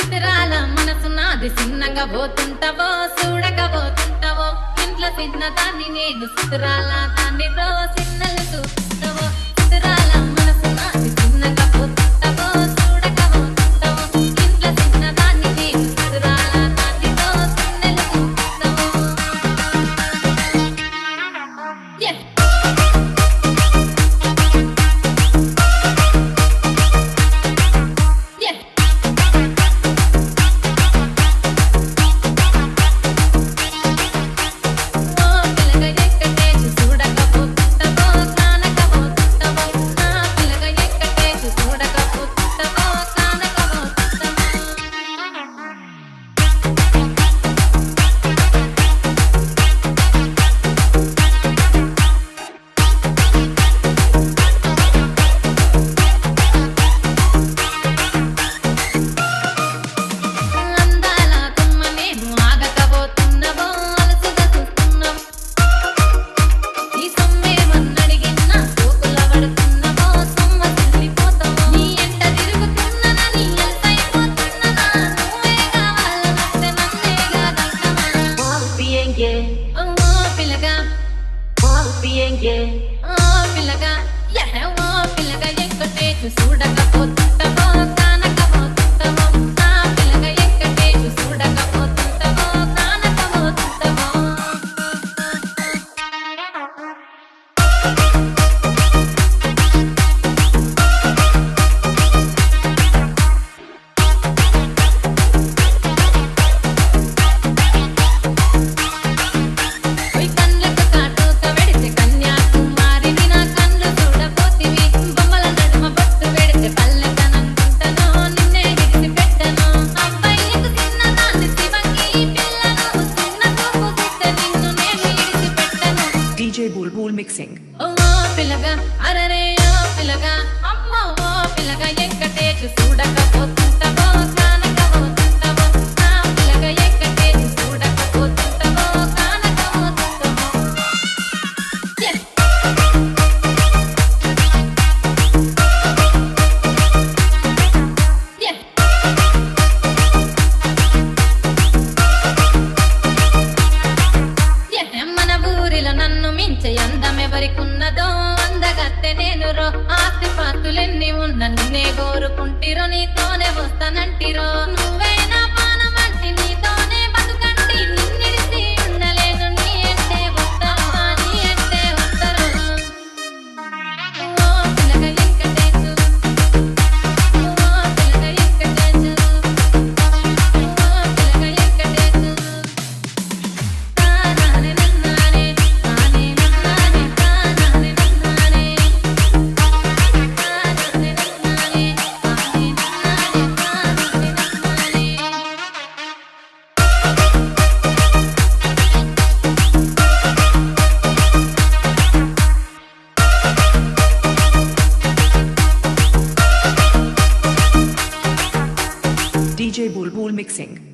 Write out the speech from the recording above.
చిత్రాల మనసు నాది చిన్నగా పోతుంటావో చూడకపోతుంటావో ఇంట్లో చిన్నదాన్ని నేను చిత్రాల దాన్ని సిన్నలు చూస్తుంటావో చిత్రాల మనసు నాది చిన్నగా పోతుంటావో చూడకపోతుంటావో ఇంట్లో చిన్నదాన్ని నేను చిత్రాల దాన్ని సిన్నలు చూస్తుంటావో చూడకపోతుంటావో కానకపోతుంటావో నా పిల్లగా ఎక్కటేసి చూడకపోతుంటావో కానకపోతుంటావో కళ్ళకు కాటుక వెడితే కన్యాకుమారిని నా కళ్ళు చూడపోతివి బొమ్మల నడుమ బొట్టు వెడితే పల్లెతనంటుంటనో నిన్నే విడిచిపెట్టను అబ్బాయిలకు చిన్నదాన్ని శివంగి పిల్లను చిన్న చూపు చూస్తే నిన్ను నేను విడిచిపెట్టను DJ Bulbul Mixing. ఓ పిల్లగా అరరే ఓ పిల్లగా అమ్మో ఓ పిల్లగా ఎక్కటేసి చూడకపోతుంటావో కానకపోతుంటావో నా పిల్లగా ఎక్కటేసి చూడకపోతుంటావో కానకపోతుంటావో మన ఊరిలో నన్ను మించే అందం ఎవరికున్నదో అందగత్తె నేను రో ఆస్తి పాస్తులెన్ని ఉన్న నిన్నే కోరుకుంటిరో నీతోనే వస్తానంటిరో నువ్వే నా పానమంటి నీతోనే బతుకంటి నిన్నిడిసి ఉండలేను నీ అంటే వస్తాను నీ అంటే వస్తారు ఓ పిల్లగా ఎక్కటేసు ఓ పిల్లగా ఎక్కటేసు ఓ పిల్లగా ఎక్కటేసు తానానే నన్నానే తానే నన్నానే తానానే నన్నానే తానానే నన్నానే తానే నన్నానే తానానే DJ Bulbul Mixing.